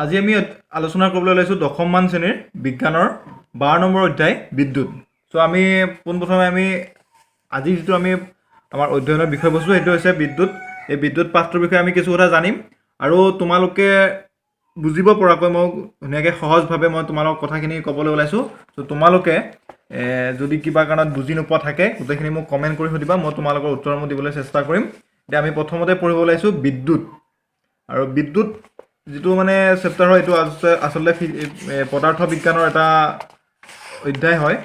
আজি আমি আলোচনা কৰিবলৈ লৈছোঁ দশমমান শ্ৰেণীৰ বিজ্ঞানৰ 12 নম্বৰ অধ্যায় বিদ্যুৎ। চ' আমি পোনপ্ৰথমে আজি যিটো আমি আমাৰ অধ্যয়নৰ বিষয়বস্তু সেইটো হৈছে বিদ্যুৎ। এই বিদ্যুৎ পাঠটোৰ বিষয়ে আমি কিছু কথা জানিম আৰু তোমালোকে বুজিব পৰাকৈ মই ধুনীয়াকৈ সহজভাৱে মই তোমালোকক কথাখিনি ক'বলৈ ওলাইছোঁ। চ' তোমালোকে যদি কিবা কাৰণত বুজি নোপোৱা থাকে গোটেইখিনি মোক কমেণ্ট কৰি সুধিবা, মই তোমালোকৰ উত্তৰসমূহ দিবলৈ চেষ্টা কৰিম। এতিয়া আমি প্ৰথমতে পঢ়িব ওলাইছোঁ বিদ্যুৎ। আৰু বিদ্যুৎ যিটো মানে চেপ্টাৰ হয় এইটো আচলতে পদাৰ্থ বিজ্ঞানৰ এটা অধ্যায় হয়।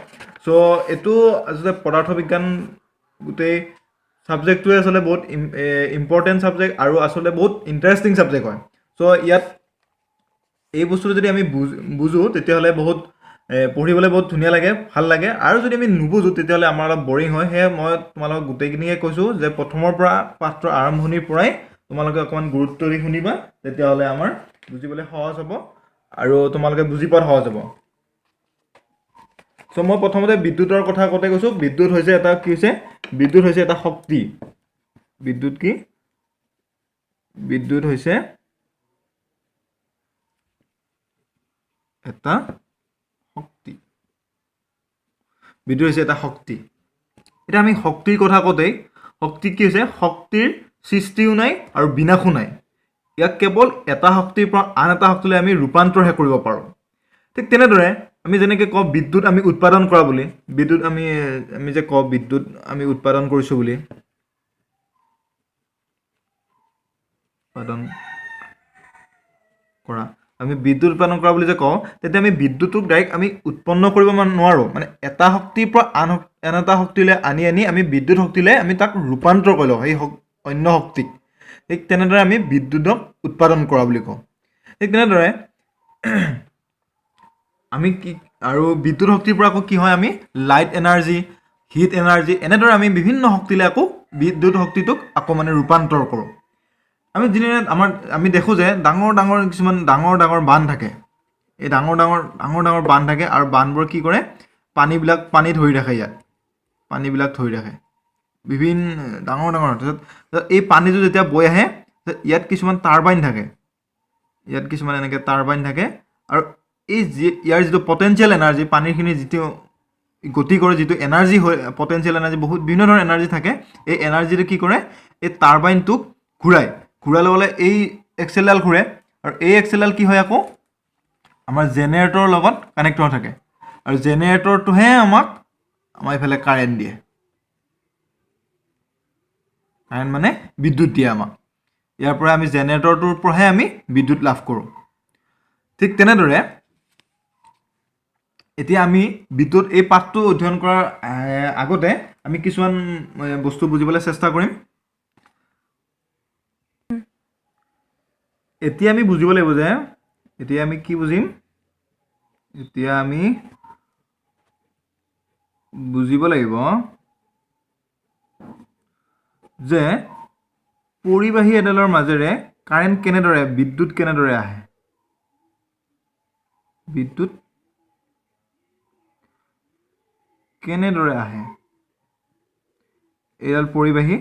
চ' এইটো আচলতে পদাৰ্থ বিজ্ঞান গোটেই ছাবজেক্টটোৱে আচলতে বহুত ইম্পৰ্টেণ্ট ছাবজেক্ট আৰু আচলতে বহুত ইণ্টাৰেষ্টিং ছাবজেক্ট হয়। চ' ইয়াত এই বস্তুটো যদি আমি বুজোঁ তেতিয়াহ'লে বহুত পঢ়িবলৈ বহুত ধুনীয়া লাগে, ভাল লাগে। আৰু যদি আমি নুবুজোঁ তেতিয়াহ'লে আমাৰ অলপ বৰিং হয়। সেয়ে মই তোমালোকক গোটেইখিনিকে কৈছোঁ যে প্ৰথমৰ পৰা পাঠটোৰ আৰম্ভণিৰ পৰাই তোমালোকে অকণমান গুৰুত্ব দি শুনিবা, তেতিয়াহ'লে আমাৰ বুজিবলৈ সহজ হ'ব আৰু তোমালোকে বুজি পোৱাত সহজ হ'ব। চ' মই প্ৰথমতে বিদ্যুতৰ কথা কওঁতে কৈছোঁ বিদ্যুৎ হৈছে এটা কি হৈছে, বিদ্যুৎ হৈছে এটা শক্তি। বিদ্যুৎ কি? বিদ্যুৎ হৈছে এটা শক্তি। বিদ্যুৎ হৈছে এটা শক্তি। এতিয়া আমি শক্তিৰ কথা কওঁতেই শক্তি কি হৈছে, শক্তিৰ সৃষ্টিও নাই আৰু বিনাশো নাই। ইয়াক কেৱল এটা শক্তিৰ পৰা আন এটা শক্তিলৈ আমি ৰূপান্তৰহে কৰিব পাৰোঁ। ঠিক তেনেদৰে আমি যেনেকৈ কওঁ বিদ্যুৎ আমি উৎপাদন কৰা বুলি, বিদ্যুৎ আমি যে কওঁ বিদ্যুৎ আমি উৎপাদন কৰিছোঁ বুলি, উৎপাদন কৰা, আমি বিদ্যুৎ উৎপাদন কৰা বুলি যে কওঁ, তেতিয়া আমি বিদ্যুৎক ডাইৰেক্ট আমি উৎপন্ন কৰিব নোৱাৰোঁ। মানে এটা শক্তিৰ পৰা আন এটা শক্তিলৈ আনি আমি বিদ্যুৎ শক্তিলৈ আমি তাক ৰূপান্তৰ কৰি লওঁ, সেই অন্য শক্তিক। ঠিক তেনেদৰে আমি বিদ্যুৎক উৎপাদন কৰা বুলি কওঁ। ঠিক তেনেদৰে আমি কি আৰু বিদ্যুৎ শক্তিৰ পৰা আকৌ কি হয়, আমি লাইট এনাৰ্জি, হিট এনাৰ্জি, এনেদৰে আমি বিভিন্ন শক্তিলৈ আকৌ বিদ্যুৎ শক্তিটোক আকৌ মানে ৰূপান্তৰ কৰোঁ। আমি দেখোঁ যে কিছুমান ডাঙৰ বান্ধ থাকে। এই ডাঙৰ বান্ধ থাকে আৰু বান্ধবোৰ কি কৰে, পানী ধৰি ৰাখে। ইয়াত পানীবিলাক ধৰি ৰাখে বিভিন্ন ডাঙৰ তাৰপিছত এই পানীটো যেতিয়া বৈ আহে ইয়াত কিছুমান টাৰবাইন থাকে, ইয়াত কিছুমান এনেকৈ টাৰবাইন থাকে আৰু ইয়াৰ যিটো পটেঞ্চিয়েল এনাৰ্জি, পানীখিনি যিটো গতি কৰে, যিটো এনাৰ্জি হয়, পটেঞ্চিয়েল এনাৰ্জি, বহুত বিভিন্ন ধৰণৰ এনাৰ্জি থাকে। এই এনাৰ্জিটো কি কৰে, এই টাৰবাইনটোক ঘূৰাই ল'বলৈ এই এক্সেলডাল ঘূৰে আৰু এই এক্সেলডাল কি হয়, আকৌ আমাৰ জেনেৰেটৰৰ লগত কানেক্ট হৈ থাকে আৰু জেনেৰেটৰটোহে আমাৰ এইফালে কাৰেণ্ট দিয়ে। কাৰেণ্ট মানে বিদ্যুৎ দিয়ে আমাক। ইয়াৰ পৰা আমি জেনেৰেটৰটোৰ পৰাহে আমি বিদ্যুৎ লাভ কৰোঁ। ঠিক তেনেদৰে এতিয়া আমি বিদ্যুৎ এই পাঠটো অধ্যয়ন কৰাৰ আগতে আমি কিছুমান বস্তু বুজিবলৈ চেষ্টা কৰিম। এতিয়া আমি বুজিব লাগিব যে এতিয়া আমি কি বুজিম, এতিয়া আমি বুজিব লাগিব যে পৰিবাহী এডালৰ মাজেৰে কাৰেণ্ট কেনেদৰে, বিদ্যুৎ কেনেদৰে আহে। বিদ্যুৎ কেনেদৰে আহে, এডাল পৰিবাহী,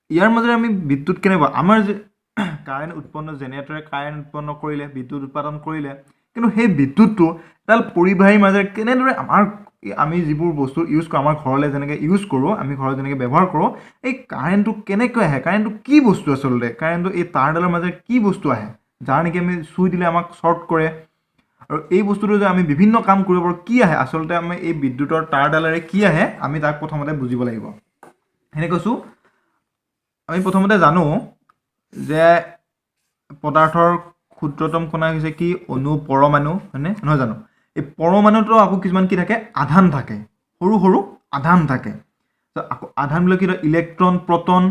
ইয়াৰ মাজেৰে আমি বিদ্যুৎ কেনেকুৱা, আমাৰ যে কাৰেণ্ট উৎপন্ন, জেনেৰেটৰে কাৰেণ্ট উৎপন্ন কৰিলে, বিদ্যুৎ উৎপাদন কৰিলে, কিন্তু সেই বিদ্যুৎটো এডাল পৰিবাহীৰ মাজেৰে কেনেদৰে আমি যিবোৰ বস্তু ইউজ কৰোঁ, আমাৰ ঘৰলৈ যেনেকৈ ইউজ কৰোঁ, আমি ঘৰত যেনেকৈ ব্যৱহাৰ কৰোঁ, এই কাৰেণ্টটো কেনেকৈ আহে, কাৰেণ্টটো কি বস্তু আচলতে, কাৰেণ্টটো এই তাঁৰডালৰ মাজেৰে কি বস্তু আহে, যাৰ নেকি আমি চুই দিলে আমাক শ্বৰ্ট কৰে, আৰু এই বস্তুটো যে আমি বিভিন্ন কাম কৰিব পাৰোঁ, কি আহে আচলতে, আমি এই বিদ্যুতৰ তাঁৰডালেৰে কি আহে, আমি তাক প্ৰথমতে বুজিব লাগিব। সেনেকৈ কৈছোঁ, আমি প্ৰথমতে জানো যে পদাৰ্থৰ ক্ষুদ্ৰতম কণা হৈছে কি, অণু, পৰমাণু, হয়নে নহয় জানো? এই পৰমাণুতো আকৌ কিছুমান কি থাকে, আধান থাকে, সৰু আধান থাকে। আকৌ আধানবিলাক কি ধৰে, ইলেক্ট্ৰন, প্ৰটন,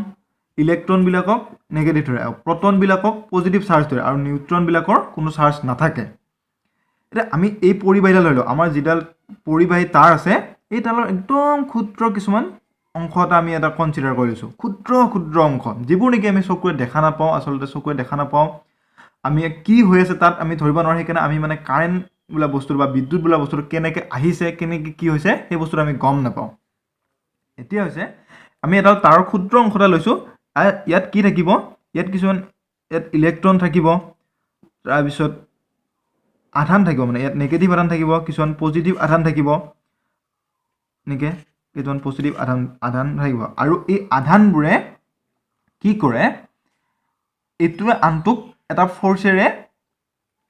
ইলেক্ট্ৰনবিলাকক নেগেটিভ ধৰে আৰু প্ৰটনবিলাকক পজিটিভ চাৰ্জ ধৰে আৰু নিউট্ৰনবিলাকৰ কোনো চাৰ্জ নাথাকে। এতিয়া আমি এই পৰিবাহীডাল লৈ লওঁ, আমাৰ যিডাল পৰিবাহী তাঁৰ আছে, এই তাঁৰৰ একদম ক্ষুদ্ৰ কিছুমান অংশ আমি এটা কনচিডাৰ কৰি লৈছোঁ, ক্ষুদ্ৰ অংশ, যিবোৰ নেকি আমি চকুৰে দেখা নাপাওঁ, আচলতে চকুৰে দেখা নাপাওঁ, আমি কি হৈ আছে তাত আমি ধৰিব নোৱাৰোঁ। সেইকাৰণে আমি মানে কাৰেণ্ট বোলা বস্তুটো বা বিদ্যুৎ বোলা বস্তুটো কেনেকৈ আহিছে, কেনেকৈ কি হৈছে, সেই বস্তুটো আমি গম নাপাওঁ। এতিয়া হৈছে আমি এটা তাঁৰৰ ক্ষুদ্ৰ অংশ এটা লৈছোঁ, ইয়াত কি থাকিব, ইয়াত কিছুমান ইয়াত ইলেক্ট্ৰন থাকিব তাৰপিছত আধান থাকিব মানে ইয়াত নেগেটিভ আধান থাকিব কিছুমান পজিটিভ আধান থাকিব এনেকৈ কিছুমান পজিটিভ আধান থাকিব আৰু এই আধানবোৰে কি কৰে এইটোৱে আনটোক এটা ফ'ৰ্চেৰে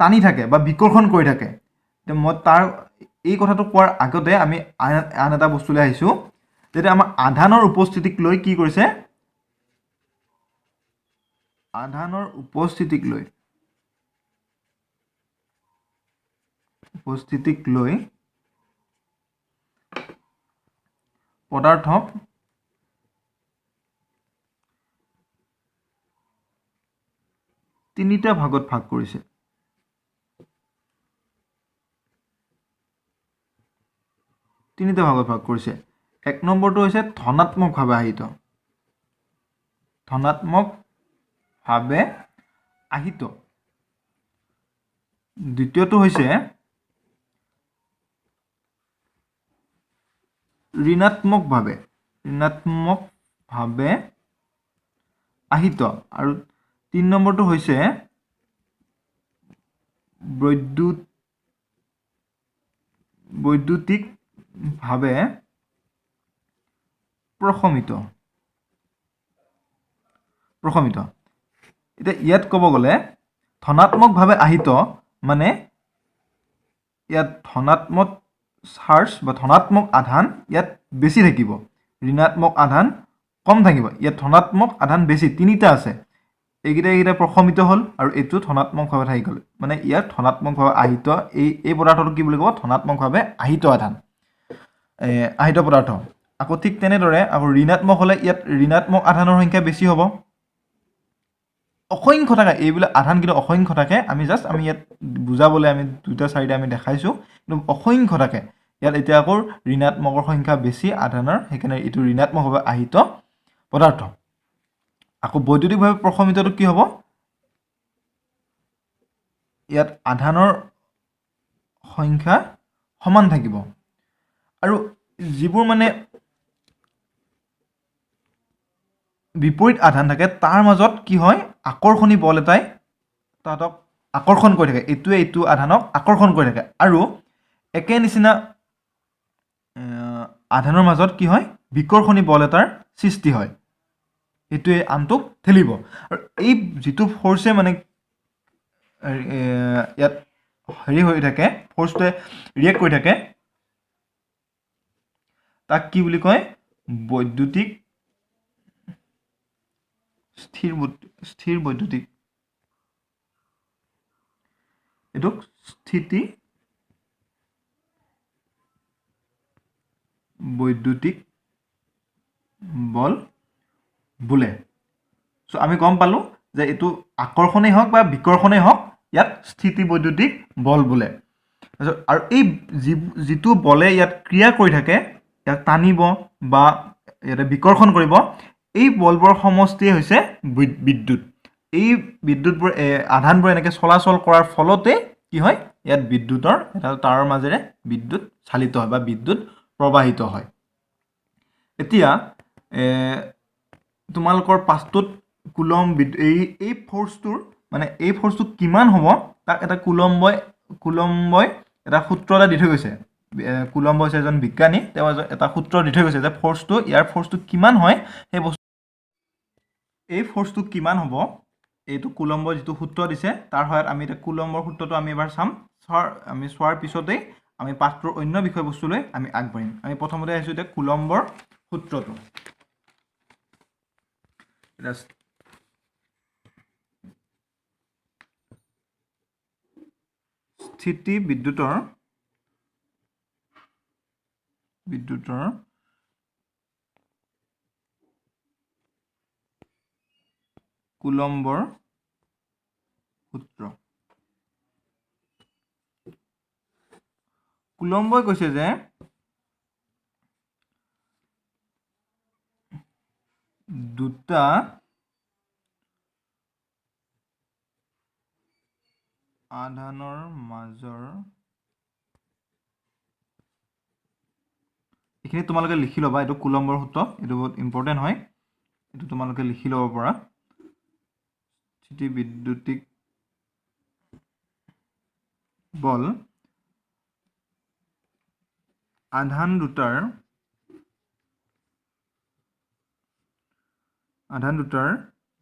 টানি থাকে বা বিকৰ্ষণ কৰি থাকে মই তাৰ এই কথাটো কোৱাৰ আগতে আমি আন এটা বস্তুলৈ আহিছোঁ যেতিয়া আমাৰ আধানৰ উপস্থিতিক লৈ কি কৰিছে আধানৰ উপস্থিতিক লৈ পদাৰ্থক তিনিটা ভাগত ভাগ কৰিছে এক নম্বৰটো হৈছে ধনাত্মকভাৱে আহিত দ্বিতীয়টো হৈছে ঋণাত্মকভাৱে আহিত আৰু ৩ নম্বৰটো হৈছে বৈদ্যুতিকভাৱে প্ৰশমিত এতিয়া ইয়াত ক'ব গ'লে ধনাত্মকভাৱে আহিত মানে ইয়াত ধনাত্মক চাৰ্জ বা ধনাত্মক আধান ইয়াত বেছি থাকিব ঋণাত্মক আধান কম থাকিব ইয়াত ধনাত্মক আধান বেছি তিনিটা আছে এইকেইটা প্ৰশমিত হ'ল আৰু এইটো ধনাত্মকভাৱে থাকি গ'ল মানে ইয়াত ধনাত্মকভাৱে আহিত এই পদাৰ্থটো কি বুলি ক'ব ধনাত্মকভাৱে আহিত পদাৰ্থ আকৌ ঠিক তেনেদৰে আকৌ ঋণাত্মক হ'লে ইয়াত ঋণাত্মক আধানৰ সংখ্যা বেছি হ'ব অসংখ্য থাকে এইবিলাক আধান কিন্তু অসংখ্য থাকে আমি ইয়াত বুজাবলৈ আমি 2টা 4টা আমি দেখাইছোঁ কিন্তু অসংখ্য থাকে ইয়াত এতিয়া আকৌ ঋণাত্মকৰ সংখ্যা বেছি আধানৰ সেইকাৰণে এইটো ঋণাত্মকভাৱে আহিত পদাৰ্থ আকৌ বৈদ্যুতিকভাৱে প্ৰশমিতটো কি হ'ব ইয়াত আধানৰ সংখ্যা সমান থাকিব আৰু যিবোৰ মানে বিপৰীত আধান থাকে তাৰ মাজত কি হয় আকৰ্ষণী বল এটাই তাহাঁতক আকৰ্ষণ কৰি থাকে এইটো আধানক আকৰ্ষণ কৰি থাকে আৰু একে নিচিনা আধানৰ মাজত কি হয় বিকৰ্ষণী বল এটাৰ সৃষ্টি হয় এইটোৱে আনটোক ঠেলিব আৰু এই যিটো ফ'ৰ্চে মানে ইয়াত হেৰি হৈ থাকে ফ'ৰ্চটোৱে ৰিয়েক্ট কৰি থাকে তাক কি বুলি কয় বৈদ্যুতিক স্থিৰ বৈদ্যুতিক এইটোক স্থিতি বৈদ্যুতিক বল বোলে চ' আমি গম পালোঁ যে এইটো আকৰ্ষণেই হওক বা বিকৰ্ষণেই হওক ইয়াত স্থিতি বৈদ্যুতিক বল বোলে আৰু এই যিটো বলে ইয়াত ক্ৰিয়া কৰি থাকে ইয়াক টানিব বা ইয়াতে বিকৰ্ষণ কৰিব এই বলবোৰৰ সমষ্টিয়ে হৈছে বিদ্যুৎ এই বিদ্যুৎবোৰ আধানবোৰ এনেকৈ চলাচল কৰাৰ ফলতে কি হয় ইয়াত বিদ্যুতৰ এটা তাৰৰ মাজেৰে বিদ্যুৎ চালিত হয় বা বিদ্যুৎ প্ৰবাহিত হয় এতিয়া তোমালোকৰ পাঠটোত কুলম্ব এই ফ'ৰ্চটোৰ মানে এই ফ'ৰ্চটো কিমান হ'ব তাক এটা কুলম্বই এটা সূত্ৰ এটা দি থৈ গৈছে কুলম্ব হৈছে এজন বিজ্ঞানী তেওঁ এটা সূত্ৰ দি থৈ গৈছে যে ইয়াৰ ফ'ৰ্চটো কিমান হয় সেই বস্তু এই ফ'ৰ্চটো কিমান হ'ব এইটো কুলম্বৰ যিটো সূত্ৰ দিছে তাৰ সহায়ত আমি এতিয়া কুলম্বৰ সূত্ৰটো আমি এবাৰ চাম আমি চোৱাৰ পিছতেই আমি পাঠটোৰ অন্য বিষয়বস্তুলৈ আমি আগবাঢ়িম আমি প্ৰথমতে আহিছোঁ এতিয়া কুলম্বৰ সূত্ৰটো স্থিতি বিদ্যুতৰ কুলম্বৰ সূত্ৰ কুলম্বই কৈছে যে দুটা আধানৰ মাজৰ এইখিনি তোমালোকে লিখি ল'বা এইটো কুলম্বৰ সূত্ৰ এইটো বহুত ইম্পৰ্টেণ্ট হয় এইটো তোমালোকে লিখি ল'ব পৰা স্থিতিবিদ্যুতিক বল আধান দুটাৰ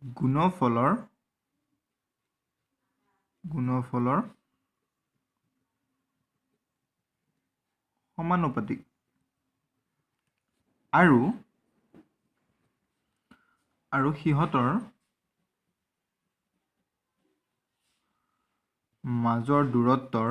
গুণফলৰ সমানুপাতিক আৰু সিহঁতৰ মাজৰ দূৰত্বৰ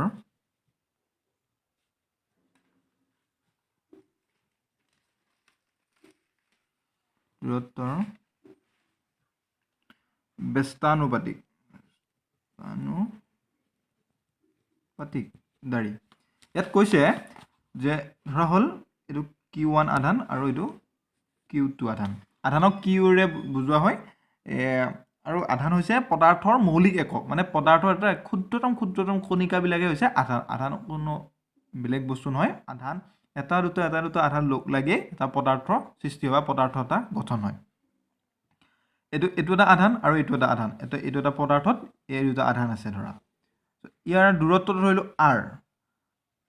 ব্যস্তানুপাতিক দাৰী ইয়াত কৈছে যে ধৰা হ'ল এইটো Q1 আধান আৰু এইটো Q2 আধান আধানক কিউৰে বুজোৱা হয় আৰু আধান হৈছে পদাৰ্থৰ মৌলিক একক মানে পদাৰ্থৰ এটা ক্ষুদ্ৰতম কণিকাবিলাকে হৈছে আধান কোনো বেলেগ বস্তু নহয় আধান এটা দুটা আধান লগ লাগি এটা পদাৰ্থ সৃষ্টি হোৱা পদাৰ্থ এটা গঠন হয় এইটো এটা আধান আৰু এইটো এটা আধান এইটো এটা পদাৰ্থত এই দুটা আধান আছে ধৰা ইয়াৰ দূৰত্বটো ধৰিলো r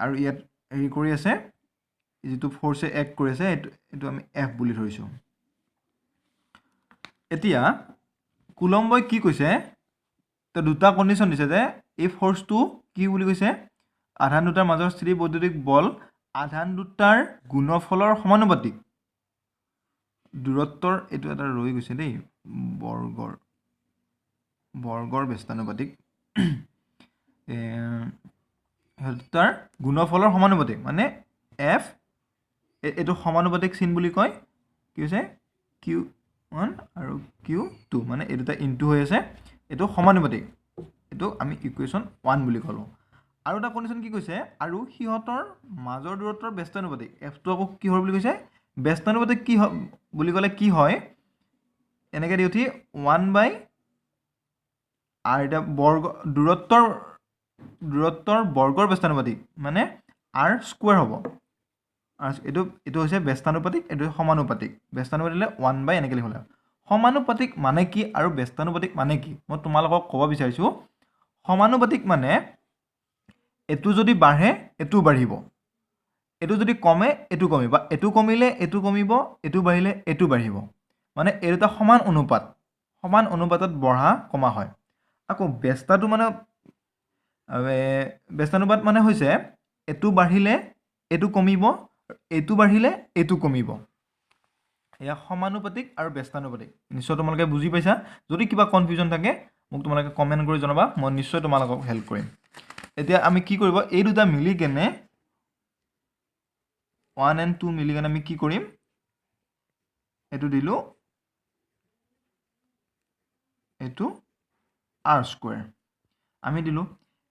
আৰু ইয়াত হেৰি কৰি আছে যেটো ফোৰ্সে এক কৰি আছে এইটো আমি f বুলি ধৰিছো এতিয়া কুলম্বই কি কৈছে তো দুটা কন্ডিশন দিছে যে এই ফোর্সটো কি বুলি কৈছে আধান দুটাৰ মাজৰ স্থিতিবৈদ্যুতিক বল আধান দুটাৰ গুণফলৰ সমানুপাতিক দূৰত্বৰ এইটো এটা ৰৈ গৈছে দেই বৰ্গৰ ব্যস্তানুপাতিক তাৰ গুণফলৰ সমানুপাতিক মানে f এইটো সমানুপাতিক চিন বুলি কয় কি হৈছে q1 আৰু q2 মানে এই দুটা ইনটু হৈ আছে এইটো সমানুপাতিক এইটো আমি ইকুৱেশ্যন 1 বুলি কলো আৰু এটা কন্ডিশন কি কৈছে আৰু সিহঁতৰ মাজৰ দূৰত্বৰ ব্যস্তানুপাতিক f টো আকৌ কি হয় বুলি কৈছে ব্যস্তানুপাতিক কি বুলি ক'লে কি হয় এনেকৈ দি উঠি 1/r এটা বৰ্গ দূৰত্বৰ বৰ্গৰ ব্যস্তানুপাতিক মানে r স্কয়াৰ হ'ব এইটো হৈছে ব্যস্তানুপাতিক এইটো সমানুপাতিক ব্যস্তানুপাতিক 1/, এনেকৈ লিখলে সমানুপাতিক মানে কি আৰু ব্যস্তানুপাতিক মানে কি মই তোমালোকক ক'ব বিচাৰিছো সমানুপাতিক মানে এটো যদি বাঢ়ে এটো বাঢ়িব এটো যদি কমে এটো কমিব এটো কমিলে এটো কমিব এটো বাঢ়িলে এটো বাঢ়িব মানে এটা সমান অনুপাতত বঢ়া কমা হয় আকৌ ব্যস্তাটো মানে ব্যস্তানুপাত মানে হৈছে এটো বাঢ়িলে এটো কমিব এটো বাঢ়িলে এটো কমিব এয়া সমানুপাতিক আৰু ব্যস্তানুপাতিক নিশ্চয় তোমালোকে বুজি পাইছা যদি কিবা কনফিউজন থাকে মোক তোমালোকে কমেন্ট কৰি জনাবা মই নিশ্চয় তোমালোকক হেল্প কৰিম এতিয়া আমি কি কৰিব এই দুটা মিলি কেনে 1 and 2 মিলি কেনে আমি কি কৰিম এটো দিলো এটো r স্কয়াৰ আমি দিলো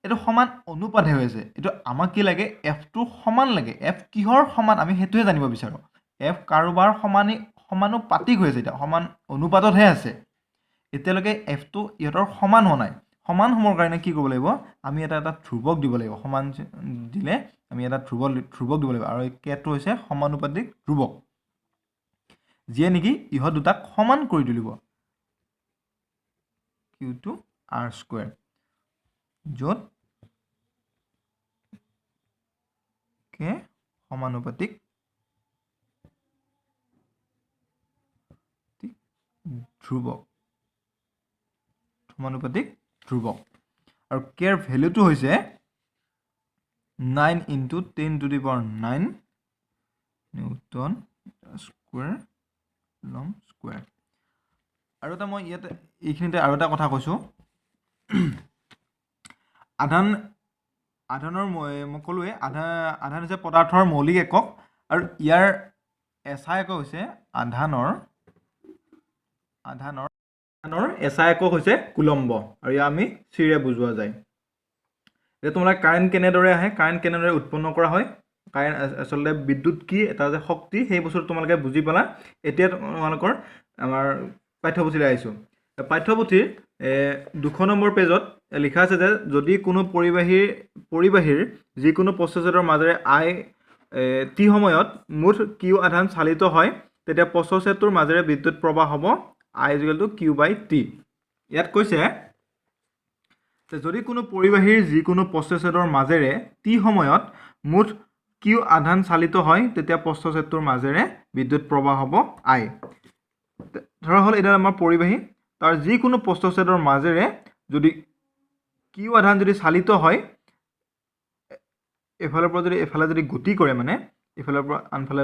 এটো সমান অনুপাত হৈ আছে এটো আমাক কি লাগে f টো সমান লাগে f কিহৰ সমান আমি হেতুৱে জানিব বিচাৰো f কাৰোবাৰ সমানুপাতিক হৈ আছে এটা সমান অনুপাতত হে আছে এতিয়ালৈকে f টো ইহতৰ সমান হোৱা নাই সমান হোৱাৰ কাৰণে কি কৰিব লাগিব আমি এটা ধ্ৰুৱক দিব লাগিব সমান দিলে আমি এটা ধ্ৰুৱক দিব লাগিব আৰু কেটো হৈছে সমানুপাতিক ধ্ৰুৱক যিয়ে নেকি ইহ দুটাক সমান কৰি তুলিব q2 r স্কয়াৰ যত কে সমানুপাতিক ধ্ৰুৱক আৰু কেৰ ভ্যালুটো হৈছে 9 × 10⁹ নিউটন স্কয়াৰ লম স্কয়াৰ আৰু এটা মই ইয়াতে এইখিনিতে আৰু এটা কথা কৈছো আধানৰ মই কলোৱে আধান হৈছে পদাৰ্থৰ মৌলিক একক আৰু ইয়াৰ এসআই একক হৈছে আধানৰ এসআই একক হৈছে কুলম্ব আৰু ইয়া আমি সিৰে বুজোৱা যায় যে তোমালোকে কাৰেন্ট কেনেদৰে আহে কাৰেন্ট কেনেদৰে উৎপন্ন কৰা হয় কাৰেন্ট আসলে বিদ্যুৎ কি এটা যে শক্তি সেই বস্তুটো তোমালোকে বুজি পালা এতিয়া তোমালোকৰ আমাৰ পাঠ্যপুথিলৈ আহিছো পাঠ্যপুথিৰ 2 নম্বৰ পেজত লিখা আছে যে যদি কোনো পৰিবাহীৰ যিকোনো প্ৰচেছৰৰ মাজেৰে আই টি সময়ত মুঠ কিউ আধান চালিত হয় তেতিয়া প্ৰচেছৰটোৰ মাজেৰে বিদ্যুৎ প্ৰবাহ হ'ব I = Q/T ইয়াত কৈছে যদি কোনো পৰিবাহীৰ যিকোনো প্ৰচেছৰৰ মাজেৰে টি সময়ত মুঠ কিউ আধান চালিত হয় তেতিয়া প্ৰচেছৰটোৰ মাজেৰে বিদ্যুৎ প্ৰবাহ হ'ব আই। ধৰা হ'ল এটা আমাৰ পৰিবাহী, তাৰ যিকোনো প্ৰচেছৰৰ মাজেৰে যদি কিউ আধান যদি চালিত হয়, এফালৰ পৰা যদি এফালে যদি গতি কৰে, মানে এফালৰ পৰা আনফালে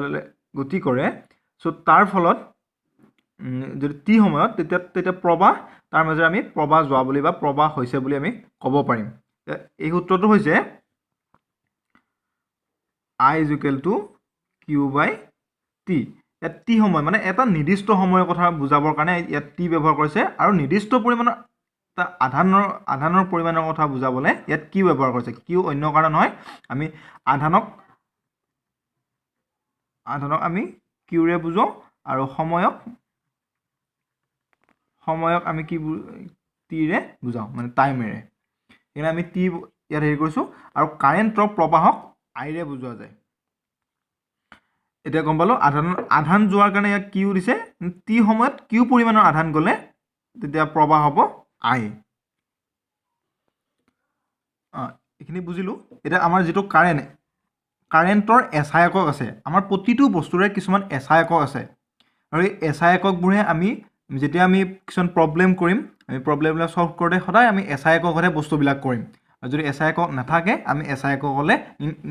গতি কৰে, চ' তাৰ ফলত যদি টি সময়ত তেতিয়া প্ৰবাহ, তাৰ মাজেৰে আমি প্ৰবাহ যোৱা বুলি বা প্ৰবাহ হৈছে বুলি আমি ক'ব পাৰিম। এই সূত্ৰটো হৈছে I is equal to Q by T। ইয়াত টি সময় মানে এটা নিৰ্দিষ্ট সময়ৰ কথা বুজাবৰ কাৰণে ইয়াত টি ব্যৱহাৰ কৰিছে, আৰু নিৰ্দিষ্ট পৰিমাণৰ এটা আধানৰ পৰিমাণৰ কথা বুজাবলৈ ইয়াত কিউ ব্যৱহাৰ কৰিছে। কিউ অন্য কাৰণ নহয়, আমি আধানক আমি কিউৰে বুজাওঁ, আৰু সময়ক আমি কি টিৰে বুজাওঁ, মানে টাইমেৰে। সেইকাৰণে আমি টি ইয়াত হেৰি কৰিছোঁ, আৰু কাৰেণ্টৰ প্ৰবাহক আইৰে বুজোৱা যায়। এতিয়া গম পালোঁ আধান যোৱাৰ কাৰণে ইয়াক কিউ দিছে, টি সময়ত কিউ পৰিমাণৰ আধান গ'লে তেতিয়া প্ৰবাহ হ'ব আই। এইখিনি বুজিলোঁ। এতিয়া আমাৰ যিটো কাৰেণ্টৰ এছআই একক আছে, আমাৰ প্ৰতিটো বস্তুৰে কিছুমান এছআই একক আছে, আৰু এই এছআই এককবোৰে আমি যেতিয়া আমি কিছুমান প্ৰব্লেম কৰিম, আমি প্ৰব্লেমবিলাক ছল্ভ কৰোঁতে সদায় আমি এছআই এককতহে বস্তুবিলাক কৰিম, আৰু যদি এছআই একক নাথাকে আমি এছআই এককলৈ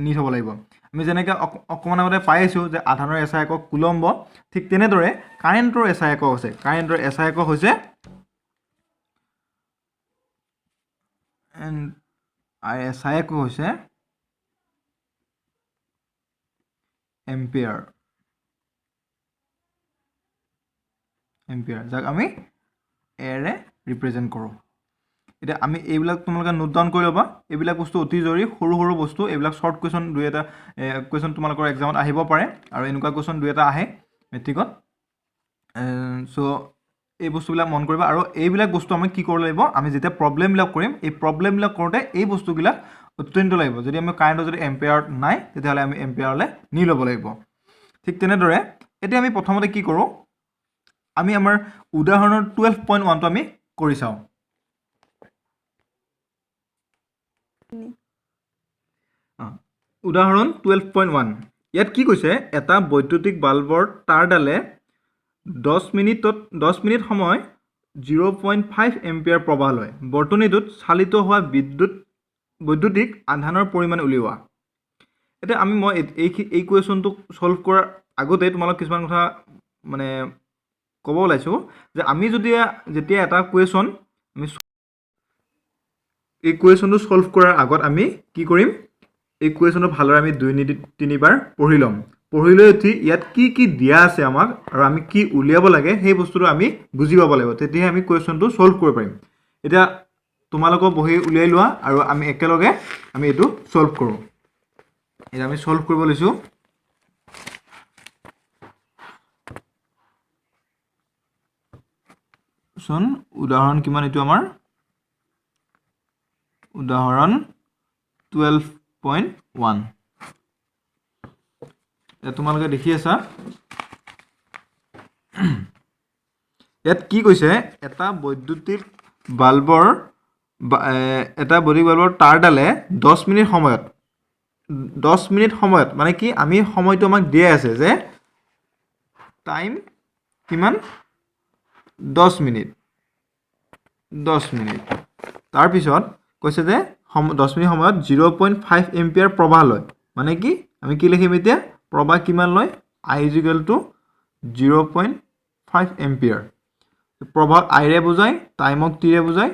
নি থ'ব লাগিব। আমি যেনেকৈ অকণমান আগতে পাই আছোঁ যে আধানৰ এছআই একক কুলম্ব, ঠিক তেনেদৰে কাৰেণ্টৰ এছআই একক আছে। কাৰেণ্টৰ এছআই একক হৈছে এছআই একক হৈছে এম্পিয়াৰ, যাক আমি এৰে ৰিপ্ৰেজেণ্ট কৰোঁ। এতিয়া আমি এইবিলাক তোমালোকে নোট ডাউন কৰি ল'বা, এইবিলাক বস্তু অতি জৰুৰী, সৰু সৰু বস্তু, এইবিলাক শ্বৰ্ট কুৱেশ্যন দুই এটা কুৱেশ্যন তোমালোকৰ এক্সামত আহিব পাৰে, আৰু এনেকুৱা কুৱেশ্যন দুই এটা আহে মেট্ৰিকত। চ' এই বস্তুবিলাক মন কৰিবা, আৰু এইবিলাক বস্তু আমি কি কৰিব লাগিব, আমি যেতিয়া প্ৰব্লেমবিলাক কৰিম, এই প্ৰব্লেমবিলাক কৰোঁতে এই বস্তুবিলাক অত্যন্ত লাগিব। যদি আমি কাৰেণ্টৰ যদি এম্পিয়াৰত নাই, তেতিয়াহ'লে আমি এম্পিয়াৰলৈ নি ল'ব লাগিব। ঠিক তেনেদৰে এতিয়া আমি প্ৰথমতে কি কৰোঁ, আমি আমাৰ উদাহৰণৰ 12.1টো আমি কৰি চাওঁ। উদাহৰণ 12.1, ইয়াত কি কৈছে, এটা বৈদ্যুতিক বাল্বৰ তাঁৰডালে 10 মিনিট সময় 0.5 এম্পিয়াৰ প্ৰবাহ লয়। বৰ্তনীটোত চালিত হোৱা বৈদ্যুতিক আধানৰ পৰিমাণ উলিওৱা। এতিয়া মই এই কুৱেশ্যনটো ছল্ভ কৰাৰ আগতে তোমালোক কিছুমান কথা মানে ক'ব ওলাইছোঁ, যে আমি যেতিয়া এটা কুৱেশ্যন এই কুৱেশ্যনটো ছল্ভ কৰাৰ আগত আমি কি কৰিম, এই কুৱেশ্যনটো ভালদৰে আমি 2-3 পঢ়ি ল'ম। পঢ়ি লৈ উঠি ইয়াত কি কি দিয়া আছে আমাক, আৰু আমি কি উলিয়াব লাগে, সেই বস্তুটো আমি বুজি পাব লাগিব, তেতিয়াহে আমি কুৱেশ্যনটো ছল্ভ কৰিব পাৰিম। এতিয়া তোমালোকৰ বহি উলিয়াই লোৱা, আৰু আমি একেলগে আমি এইটো ছল্ভ কৰোঁ। এতিয়া আমি ছল্ভ কৰিব লৈছোঁ। উদাহৰণ কিমান এইটো আমাৰ, উদাহৰণ 12.1। তোমালোকে দেখি আছা, ইয়াত কি কৈছে, এটা বৈদ্যুতিক বাল্বৰ তাঁৰডালে 10 মিনিট সময়ত মানে কি, আমি সময়টো আমাক দিয়া আছে যে টাইম কিমান, 10 মিনিট। তাৰপিছত কৈছে যে 10 মিনিট সময়ত 0.5 এম্পিয়াৰ প্ৰবাহ লয়, মানে কি আমি কি লিখিম এতিয়া, প্ৰবাহ কিমান লয়, I is equal to 0.5 ampere. প্ৰবাহ আইৰে বুজায়, টাইমক টিৰে বুজায়।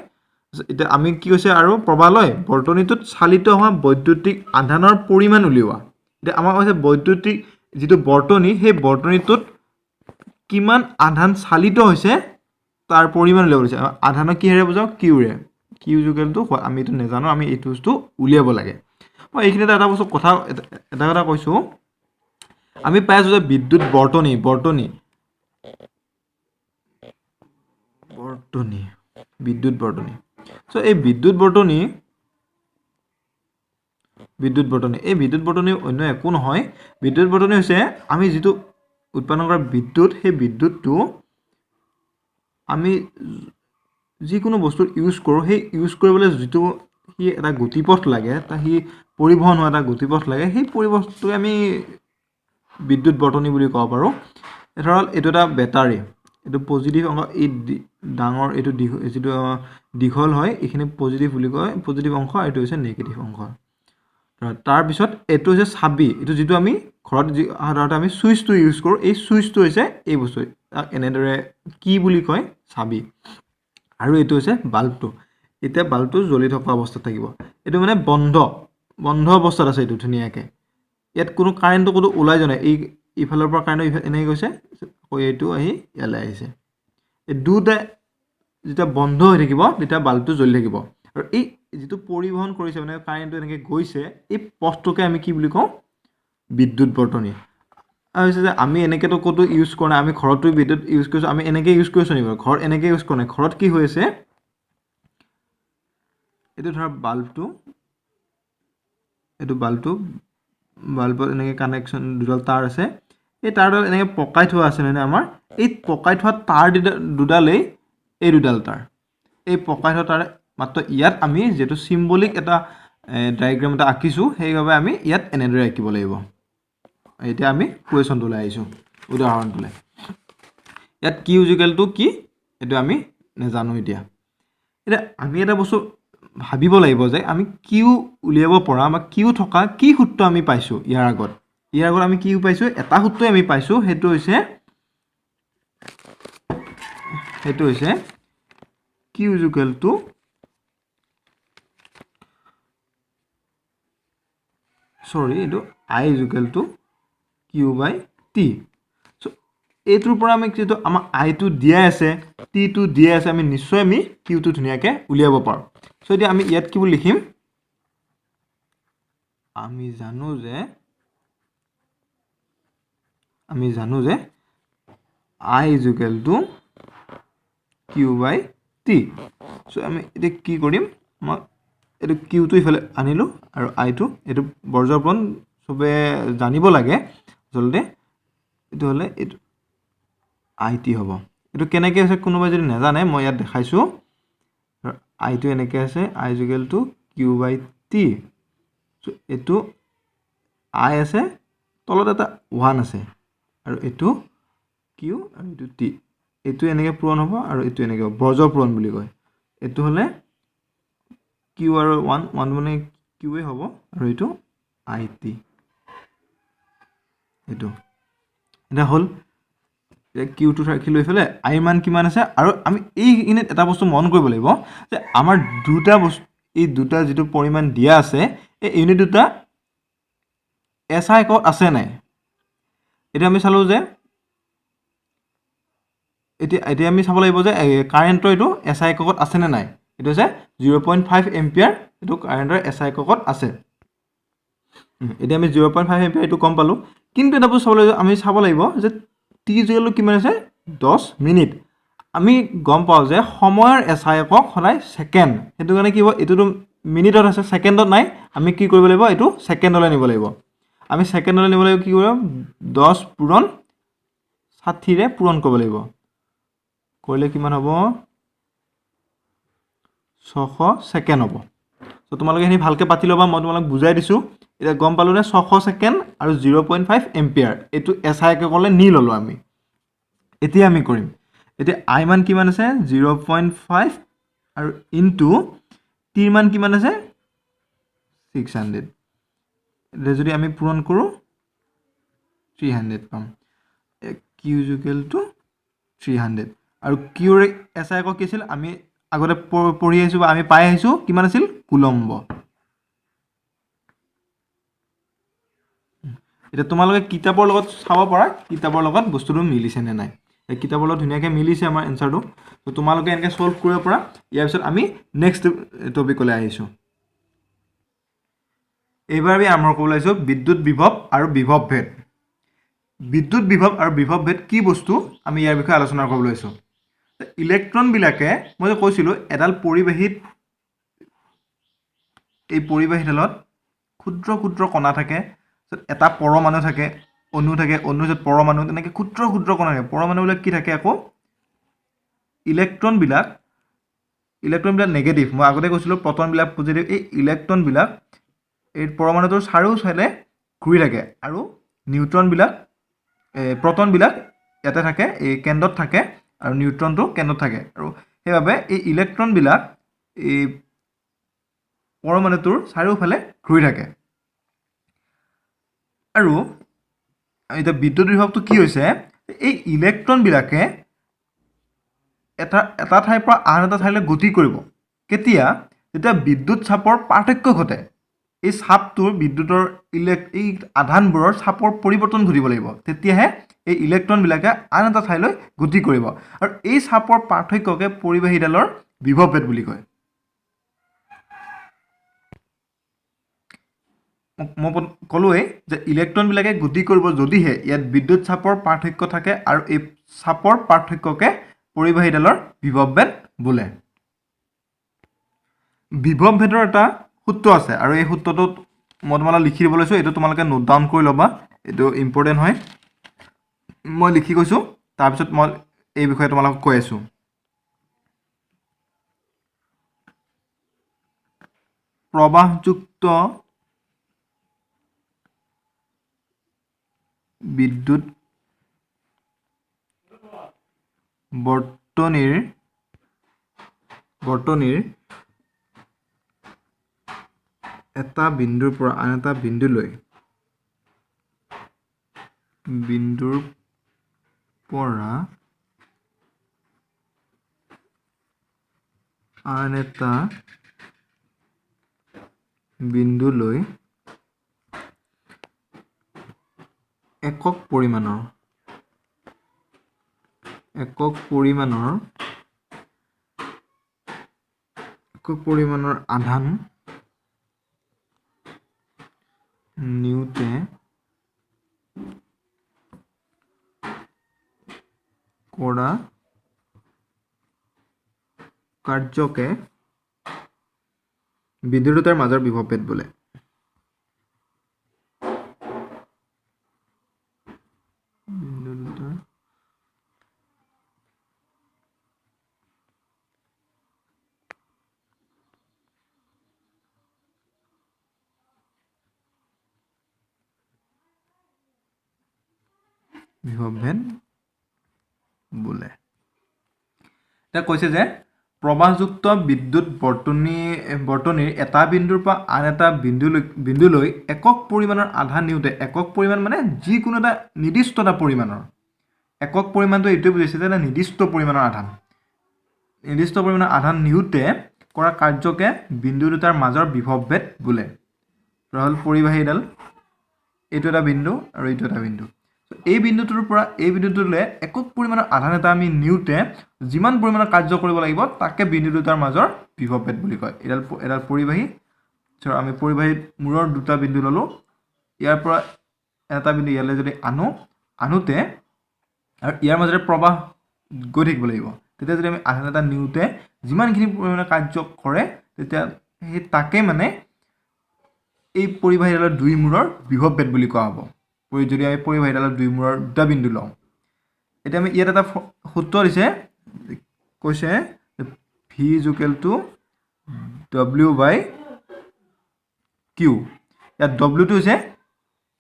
এতিয়া আমি কি কৈছে, আৰু প্ৰবাহ লয়, বৰ্তনীটোত চালিত হোৱা বৈদ্যুতিক আধানৰ পৰিমাণ উলিওৱা। এতিয়া আমাক কৈছে বৈদ্যুতিক যিটো বৰ্তনী, সেই বৰ্তনীটোত কিমান আধান চালিত হৈছে তাৰ পৰিমাণ উলিয়াব দিছে। আধানক কিহেৰে বুজাওঁ, কিউৰে। কিউ ইজ ইকুৱেল টু, আমি এইটো নাজানো, আমি এইটো বস্তু উলিয়াব লাগে। মই এইখিনিতে এটা কথা কৈছোঁ, আমি পাই আছোঁ যে বিদ্যুৎ বৰ্তনী, চ' এই বিদ্যুৎ বৰ্তনী অন্য একো নহয়। বিদ্যুৎ বৰ্তনী হৈছে আমি যিটো উৎপাদন কৰা বিদ্যুৎ, সেই বিদ্যুৎটো আমি যিকোনো বস্তুৰ ইউজ কৰোঁ সেই ইউজ কৰিবলৈ যিটো সি এটা গতিপথ লাগে সি পৰিবহণ হোৱা এটা গতিপথ লাগে সেই পৰিপথটোৱে আমি বিদ্যুৎ বৰ্তনী বুলি ক'ব পাৰোঁ ধৰক এইটো এটা বেটাৰী এইটো পজিটিভ অংশ এই ডাঙৰ এইটো যিটো দীঘল হয় এইখিনি পজিটিভ বুলি কয় পজিটিভ অংশ আৰু এইটো হৈছে নিগেটিভ অংশ তাৰপিছত এইটো হৈছে চাবি এইটো যিটো আমি ঘৰত সাধাৰণতে আমি চুইচটো ইউজ কৰোঁ এই চুইচটো হৈছে এই বস্তু এনেদৰে কি বুলি কয় চাবি আৰু এইটো হৈছে বাল্বটো এতিয়া বাল্বটো জ্বলি থকা অৱস্থাত থাকিব এইটো মানে বন্ধ অৱস্থাত আছে এইটো ধুনীয়াকৈ ইয়াত কোনো কাৰেণ্টটো কোনো ওলাই যোৱা নাই এই ইফালৰ পৰা কাৰেণ্ট এনেকৈ গৈছে এইটো আহি ইয়ালৈ আহিছে এই দুটা যেতিয়া বন্ধ হৈ থাকিব তেতিয়া বাল্বটো জ্বলি থাকিব আৰু এই যিটো পৰিবহণ কৰিছে মানে কাৰেণ্টটো এনেকৈ গৈছে এই পথটোকে আমি কি বুলি কওঁ বিদ্যুৎ বৰ্তনী আৰু হৈছে যে আমি এনেকৈতো ক'তো ইউজ কৰা নাই আমি ঘৰতো বিদ্যুৎ ইউজ কৰিছোঁ আমি এনেকৈ ইউজ কৰিছোঁ নেকি বাৰু ঘৰত এনেকৈ ইউজ কৰা নাই ঘৰত কি হৈ আছে এইটো ধৰা বাল্বত এনেকৈ কানেকশ্যন দুডাল তাঁৰ আছে এই তাঁৰডাল এনেকৈ পকাই থোৱা আছে মানে আমাৰ এই পকাই থোৱা তাঁৰ দুডালেই এই দুডাল তাঁৰ এই পকাই থোৱা তাঁৰ মাত্ৰ ইয়াত আমি যিহেতু চিম্বলিক এটা ডায়েগ্ৰাম এটা আঁকিছোঁ সেইবাবে আমি ইয়াত এনেদৰে আঁকিব লাগিব এতিয়া আমি কুৱেশ্যনটোলৈ আহিছোঁ উদাহৰণটোলৈ ইয়াত কিউ ইকুৱেলটো কি এইটো আমি নাজানো এতিয়া আমি এটা বস্তু ভাবিব লাগিব যে আমি কিউ উলিয়াব পৰা বা কিউ থকা কি সূত্ৰ আমি পাইছোঁ ইয়াৰ আগত আমি কি পাইছোঁ এটা সূত্ৰই আমি পাইছোঁ সেইটো হৈছে কিউ ইকুৱেলটো এইটো আই ইকুৱেলটো কিউ বাই টি চ' এইটোৰ পৰা আমি যিটো আমাৰ আইটো দিয়াই আছে টিটো দিয়াই আছে আমি নিশ্চয় আমি কিউটো ধুনীয়াকৈ উলিয়াব পাৰোঁ চ' এতিয়া আমি ইয়াত কি বুলি লিখিম আমি জানো যে আই ইকুৱেলটো কিউ বাই টি চ' আমি এতিয়া কি কৰিম মই এইটো কিউটো ইফালে আনিলোঁ আৰু আইটো এইটো বৰ্জপণ চবে জানিব লাগে আচলতে এইটো হ'লে এইটো আই টি হ'ব এইটো কেনেকৈ আছে কোনোবাই যদি নাজানে মই ইয়াত দেখাইছোঁ আইটো এনেকৈ আছে আই ইকুৱেলটো কিউ বাই টি চ' এইটো আই আছে তলত এটা 1 আছে আৰু এইটো কিউ আৰু এইটো টি এইটো এনেকৈ পূৰণ হ'ব আৰু এইটো এনেকৈ হ'ব বৰ্জ পূৰণ বুলি কয় এইটো হ'লে কিউ আৰু 1 মানে কিউৱে হ'ব আৰু এইটো আই টি এইটো এতিয়া হ'ল কিউটো ৰাখিলোঁ এইফালে আইৰ মান কিমান আছে আৰু আমি এইখিনিত এটা বস্তু মন কৰিব লাগিব যে আমাৰ এই দুটা যিটো পৰিমাণ দিয়া আছে এই ইউনিট দুটা এছ আই একত আছে নাই এতিয়া আমি চালোঁ যে এতিয়া আমি চাব লাগিব যে কাৰেণ্টৰ এইটো এছ আই একত আছেনে নাই এইটো হৈছে 0.5 এম্পিয়াৰ এইটো কাৰেণ্টৰ এছ আই একত আছে এতিয়া আমি 0.5 এম্পিয়াৰ এইটো গম পালোঁ কিন্তু এটা বস্তু আমি চাব লাগিব যে টি ইকুৱেলটো কিমান আছে 10 মিনিট আমি গম পাওঁ যে সময়ৰ এছ আই একক সদায় ছেকেণ্ড সেইটো কাৰণে কি হ'ব এইটোতো মিনিটত আছে ছেকেণ্ডত নাই আমি কি কৰিব লাগিব এইটো ছেকেণ্ডলৈ নিব লাগিব আমি ছেকেণ্ডলৈ নিব লাগিব কি কৰিব 10 পূৰণ 60ৰে পূৰণ কৰিব লাগিব কৰিলে কিমান হ'ব 600 ছেকেণ্ড হ'ব চ' তোমালোকে সেইখিনি ভালকৈ পাতি ল'বা মই তোমালোক বুজাই দিছোঁ এতিয়া গম পালোঁ নে 600 ছেকেণ্ড আৰু 0.5 এম্পিয়াৰ এইটো এছ আই এককলৈ নি ল'লোঁ আমি এতিয়া আমি কৰিম এতিয়া আই মান কিমান আছে 0.5 আৰু ইনটু টিৰ মান কিমান আছে 600 এতিয়া যদি আমি পূৰণ কৰোঁ 300 পাম কিউ ইকুৱেলটো 300 আৰু কিউৰ এছ আই একক কি আছিল আমি আগতে পঢ়ি আহিছোঁ বা আমি পাই আহিছোঁ কিমান আছিল কুলম্ব এতিয়া তোমালোকে কিতাপৰ লগত চাব পাৰা কিতাপৰ লগত বস্তুটো মিলিছে নে নাই কিতাপৰ লগত ধুনীয়াকৈ মিলিছে আমাৰ এনচাৰটো তো তোমালোকে এনেকৈ ছল্ভ কৰিব পৰা ইয়াৰ পিছত আমি নেক্সট টপিকলৈ আহিছোঁ এইবাৰ আমি আৰম্ভ কৰিব লাগিছোঁ বিদ্যুৎ বিভৱ আৰু বিভৱ ভেদ বিদ্যুৎ বিভৱ আৰু বিভৱ ভেদ কি বস্তু আমি ইয়াৰ বিষয়ে আলোচনা কৰিব লৈছোঁ ইলেক্ট্ৰনবিলাকে মই যে কৈছিলোঁ এডাল এই পৰিবাহীডালত ক্ষুদ্ৰ ক্ষুদ্ৰ কণা থাকে এটা পৰমাণু থাকে অণু য'ত পৰমাণু তেনেকৈ ক্ষুদ্ৰ ক্ষুদ্ৰ কণা থাকে পৰমাণুবিলাক কি থাকে আকৌ ইলেক্ট্ৰনবিলাক ইলেক্ট্ৰনবিলাক নেগেটিভ মই আগতে কৈছিলোঁ প্ৰটনবিলাক পজিটিভ এই ইলেক্ট্ৰনবিলাক এই পৰমাণুটোৰ চাৰিওফালে ঘূৰি থাকে আৰু নিউট্ৰনবিলাক প্ৰটনবিলাক ইয়াতে থাকে এই কেন্দ্ৰত থাকে আৰু নিউট্ৰনটো কেন্দ্ৰত থাকে আৰু সেইবাবে এই ইলেক্ট্ৰনবিলাক এই পৰমাণুটোৰ চাৰিওফালে ঘূৰি থাকে আৰু এতিয়া বিদ্যুৎ বিভৱটো কি হৈছে এই ইলেক্ট্ৰনবিলাকে এটা ঠাইৰ পৰা আন এটা ঠাইলৈ গতি কৰিব কেতিয়া যেতিয়া বিদ্যুৎ চাপৰ পাৰ্থক্য ঘটে এই চাপটোৰ বিদ্যুতৰ এই আধানবোৰৰ চাপৰ পৰিৱৰ্তন ঘটিব লাগিব তেতিয়াহে এই ইলেক্ট্ৰনবিলাকে আন এটা ঠাইলৈ গতি কৰিব আৰু এই চাপৰ পাৰ্থক্যকে পৰিবাহীডালৰ বিভৱভেদ বুলি কয় মই ক'লোৱেই যে ইলেক্ট্ৰনবিলাকে গতি কৰিব যদিহে ইয়াত বিদ্যুৎ চাপৰ পাৰ্থক্য থাকে আৰু এই চাপৰ পাৰ্থক্যকে পৰিবাহীডালৰ বিভৱভেদ বোলে বিভৱভেদৰ এটা সূত্ৰ আছে আৰু এই সূত্ৰটোত মই তোমালোকক লিখি দিব লৈছোঁ এইটো তোমালোকে নোট ডাউন কৰি ল'বা এইটো ইম্পৰ্টেণ্ট হয় মই লিখি কৈছোঁ তাৰপিছত মই এই বিষয়ে তোমালোকক কৈ আছোঁ প্ৰবাহযুক্ত বিদ্যুৎ বৰ্তনীৰ এটা বিন্দুৰ পৰা আন এটা বিন্দুলৈ একক পৰিমাণৰ আধান নিওঁতে কৰা কাৰ্যকে বিন্দু দুটাৰ মাজৰ বিভৱভেদ বোলে বিভৱভেদ বোলে এতিয়া কৈছে যে প্ৰবাহযুক্ত বিদ্যুৎ বৰ্তনীৰ এটা বিন্দুৰ পৰা আন এটা বিন্দুলৈ একক পৰিমাণৰ আধান নিওঁতে একক পৰিমাণ মানে যিকোনো এটা নিৰ্দিষ্ট এটা পৰিমাণৰ একক পৰিমাণটো এইটোৱে বুজাইছে যে এটা নিৰ্দিষ্ট পৰিমাণৰ আধান নিওঁতে কৰা কাৰ্যকে বিন্দু দুটাৰ মাজৰ বিভৱভেদ বোলে হ'ল পৰিবাহীডাল এইটো এটা বিন্দু আৰু এইটো এটা বিন্দু এই বিন্দুটোৰ পৰা এই বিন্দুটোলৈ একক পৰিমাণৰ আধান এটা আমি নিওঁতে যিমান পৰিমাণৰ কাৰ্য কৰিব লাগিব তাকে বিন্দু দুটাৰ মাজৰ বিভৱভেদ বুলি কয় এডাল পৰিবাহী আমি পৰিবাহীৰ মূৰৰ দুটা বিন্দু ল'লোঁ ইয়াৰ পৰা এটা বিন্দু ইয়ালৈ যদি আনোতে আৰু ইয়াৰ মাজেৰে প্ৰবাহ গৈ থাকিব লাগিব তেতিয়া যদি আমি আধান এটা নিওঁতে যিমানখিনি পৰিমাণৰ কাৰ্য কৰে তেতিয়া সেই তাকে মানে এই পৰিবাহীডালৰ দুই মূৰৰ বিভৱভেদ বুলি কোৱা হ'ব যদি আমি পৰিবাহীডালৰ দুই মূৰৰ দুটা বিন্দু লওঁ এতিয়া আমি ইয়াত এটা সূত্ৰ দিছে কৈছে V = W/Q ইয়াত W টো হৈছে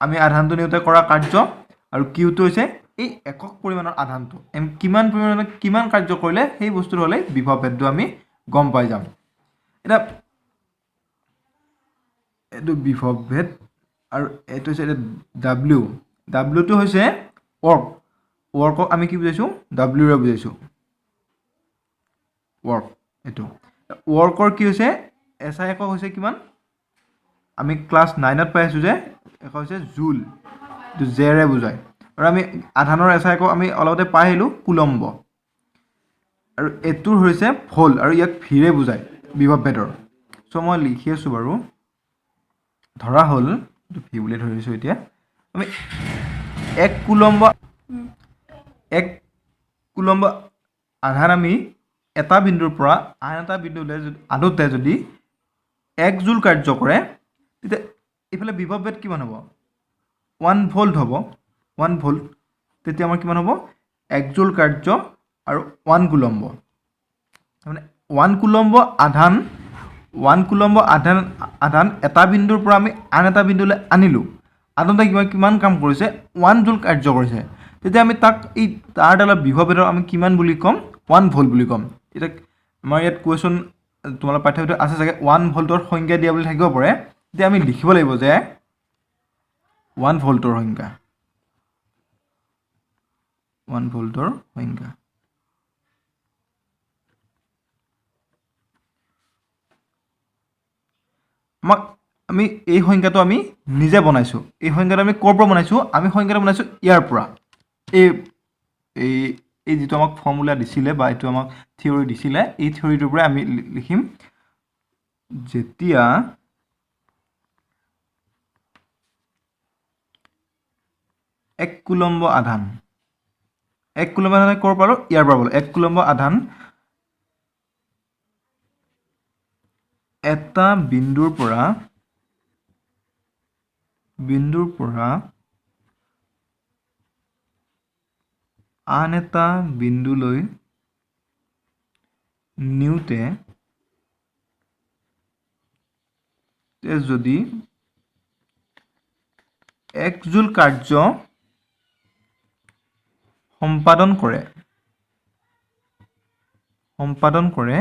আমি আধানটো নিওঁতে কৰা কাৰ্য আৰু Q টো হৈছে এই একক পৰিমাণৰ আধানটো আমি কিমান কাৰ্য কৰিলে সেই বস্তুটো হ'লে বিভৱভেদটো আমি গম পাই যাম এটা এইটো বিভৱভেদ আৰু এইটো হৈছে W টো হৈছে ৱৰ্কক আমি কি বুজাইছোঁ W ৰে বুজাইছোঁ ৱৰ্ক এইটো ৱৰ্কৰ কি হৈছে SI একক হৈছে কিমান আমি ক্লাছ 9ত পাই আছোঁ যে একক হৈছে জুল এইটো জেৰে বুজায় আৰু আমি আধানৰ SI একক আমি অলপতে পাই আহিলোঁ কুলম্ব আৰু এইটোৰ হৈছে ভোল আৰু ইয়াক ভিৰে বুজায় বিভৱভেদৰ চ' মই লিখি আছোঁ বাৰু ধৰা হ'ল ভি বুলি ধৰিছোঁ এতিয়া আমি এক কুলম্ব আধান আমি এটা বিন্দুৰ পৰা আন এটা বিন্দুলৈ আনোতে যদি 1 জুল কাৰ্য কৰে তেতিয়া এইফালে বিভৱভেদ কিমান হ'ব 1 ভোল্ট হ'ব 1 ভোল্ট তেতিয়া আমাৰ কিমান হ'ব 1 জুল কাৰ্য আৰু 1 কুলম্ব মানে 1 কুলম্ব আধান এটা বিন্দুৰ পৰা আমি আন এটা বিন্দুলৈ আনিলোঁ, আনতে কিমান কাম কৰিছে 1 জুল কাৰ্য কৰিছে, তেতিয়া আমি তাক এই তাৰডালৰ বিভৱভেদৰ আমি কিমান বুলি ক'ম 1 ভোল্ট বুলি ক'ম। এতিয়া আমাৰ ইয়াত কুৱেশ্যন তোমালোকৰ পাঠ্যপুথিত আছে চাগে 1 ভোল্টৰ সংজ্ঞা দিয়া বুলি থাকিব পাৰে, তেতিয়া আমি লিখিব লাগিব যে 1 ভোল্টৰ সংজ্ঞা, 1 ভোল্টৰ সংজ্ঞা। আমি এই সংজ্ঞাটো আমি নিজে বনাইছোঁ, এই সংজ্ঞাটো আমি ক'ৰ পৰা বনাইছোঁ, আমি সংজ্ঞাটো বনাইছোঁ ইয়াৰ পৰা, এই যিটো আমাক ফৰ্মুলা দিছিলে বা এইটো আমাক থিয়ৰী দিছিলে, এই থিয়ৰীটোৰ পৰা আমি লিখিম যেতিয়া এক কুলম্ব আধান ক'ৰ পালোঁ, ইয়াৰ পৰা পালোঁ, 1 কুলম্ব আধান এটা বিন্দুৰ পৰা আন এটা বিন্দুলৈ নিওঁতে যদি 1 জুল কাৰ্য সম্পাদন কৰে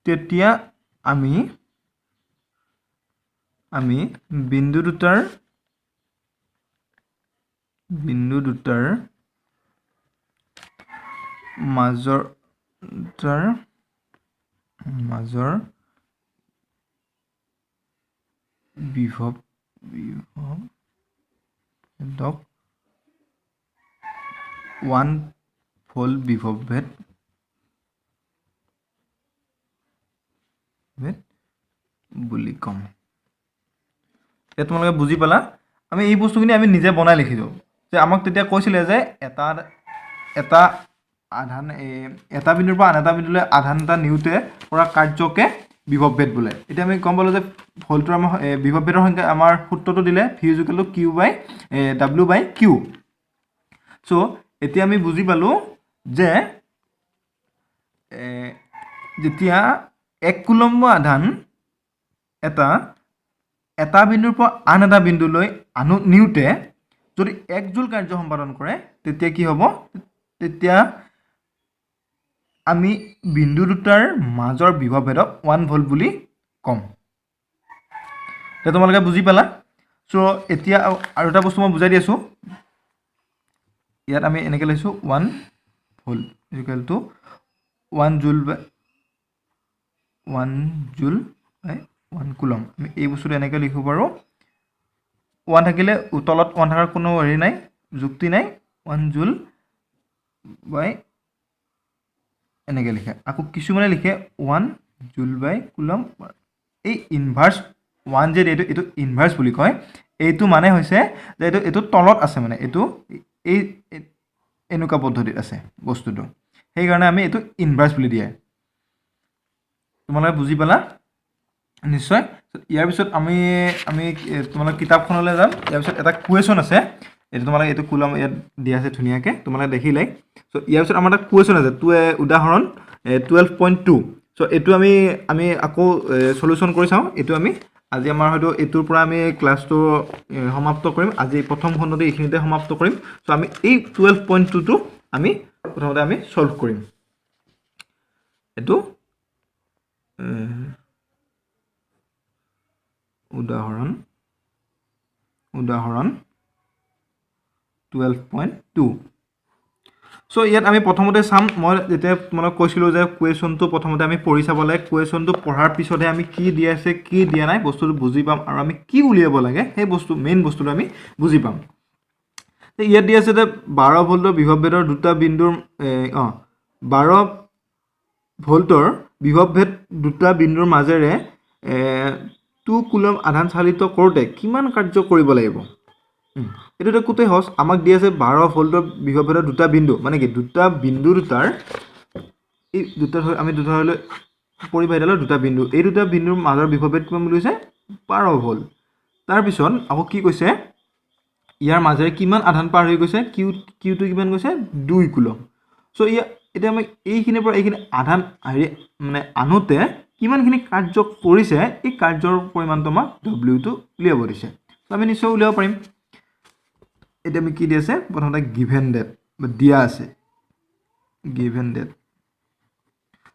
তেতিয়া আমি বিন্দু দুটাৰ মাজৰ বিভৱভেদক 1 ভোল্ট বিভৱভেদ বুলি ক'ম। এতিয়া তোমালোকে বুজি পালা, আমি এই বস্তুখিনি আমি নিজে বনাই লিখিছোঁ যে আমাক তেতিয়া কৈছিলে যে এটা আধান এটা বিন্দুৰ পৰা আন এটা বিন্দুলৈ আধান এটা নিওঁতে কৰা কাৰ্যকে বিভৱভেদ বোলে। এতিয়া আমি গম পালোঁ যে ভোল্টৰ আমাৰ বিভৱভেদৰ সংখ্যা আমাৰ সূত্ৰটো দিলে V = Q/W/Q। চ' এতিয়া আমি বুজি পালোঁ যে যেতিয়া 1 কুলম্ব আধান এটা বিন্দুৰ পৰা আন এটা বিন্দুলৈ নিওঁতে যদি 1 জুল কাৰ্য সম্পাদন কৰে তেতিয়া কি হ'ব, তেতিয়া আমি বিন্দু দুটাৰ মাজৰ বিভৱভেদক 1 ভোল্ট বুলি ক'ম। এতিয়া তোমালোকে বুজি পালা। চ' এতিয়া আৰু এটা বস্তু মই বুজাই দি আছোঁ, ইয়াত আমি এনেকৈ লৈছোঁ 1 ভোল্ট = 1 জুল/1 কুলম। আমি এই বস্তুটো এনেকৈ লিখিব পাৰোঁ, 1 থাকিলে তলত 1 থকাৰ কোনো হেৰি নাই, যুক্তি নাই, 1 জুল বাই এনেকৈ লিখে। আকৌ কিছুমানে লিখে 1 জুল/কুলম। এই ইনভাৰ্চ 1 যে এইটো ইনভাৰ্চ বুলি কয়, এইটো মানে হৈছে যে এইটো তলত আছে, মানে এইটো এনেকুৱা পদ্ধতিত আছে বস্তুটো, সেইকাৰণে আমি এইটো ইনভাৰ্চ বুলি দিয়ে। তোমালোকে বুজি পালা নিশ্চয়। ইয়াৰ পিছত আমি তোমালোকে কিতাপখনলৈ যাম। ইয়াৰ পিছত এটা কুৱেশ্যন আছে, এইটো তোমালোকে এইটো কুলম ইয়াত দিয়া আছে ধুনীয়াকৈ, তোমালোকে দেখিলাই। চ' ইয়াৰ পিছত আমাৰ এটা কুৱেশ্যন আছে, উদাহৰণ 12.2। চ' এইটো আমি আকৌ চলিউশ্যন কৰি চাওঁ। এইটো আমি আজি আমাৰ হয়তো এইটোৰ পৰা আমি ক্লাছটো সমাপ্ত কৰিম, আজি প্ৰথম খণ্ডতে এইখিনিতে সমাপ্ত কৰিম। চ' আমি এই 12.2টো আমি প্ৰথমতে আমি চল্ভ কৰিম। এইটো উদাহৰণ 12.2। চ' ইয়াত আমি প্ৰথমতে চাম, মই যেতিয়া তোমালোকক কৈছিলোঁ যে কুৱেশ্যনটো প্ৰথমতে আমি পঢ়ি চাব লাগে, কুৱেশ্যনটো পঢ়াৰ পিছতহে আমি কি দিয়া আছে কি দিয়া নাই বস্তুটো বুজি পাম, আৰু আমি কি উলিয়াব লাগে সেই মেইন বস্তুটো আমি বুজি পাম। ইয়াত দিয়া আছে যে 12 ভোল্টৰ বিভৱভেদৰ দুটা বিন্দুৰ 12 ভোল্টৰ বিভৱভেদ দুটা বিন্দুৰ মাজেৰে 2 কুলম আধান চালিত কৰোঁতে কিমান কাৰ্য কৰিব লাগিব। এইটো কোটেই সহজ, আমাক দিয়া আছে 12 ভোল্টৰ বিভৱভেদৰ দুটা বিন্দু, মানে কি দুটা বিন্দু দুটাৰ এই আমি ধৰিলৈ পৰিবাহীডালৰ দুটা বিন্দু, এই দুটা বিন্দুৰ মাজৰ বিভৱভেদ কিমান বুলি কৈছে 12 ভোল্ট। তাৰপিছত আকৌ কি কৈছে, ইয়াৰ মাজেৰে কিমান আধান পাৰ হৈ গৈছে, কিউটো কিমান গৈছে 2 কুলম। চ' এতিয়া আমি এইখিনিৰ পৰা এইখিনি আধান হেৰি মানে আনোতে কিমানখিনি কাৰ্য কৰিছে এই কাৰ্যৰ পৰিমাণটো আমাক ডব্লিউটো উলিয়াব দিছে তো আমি নিশ্চয় উলিয়াব পাৰিম এতিয়া আমি কি দি আছে প্ৰথমতে গিভেন ডেট বা দিয়া আছে গিভেন ডেট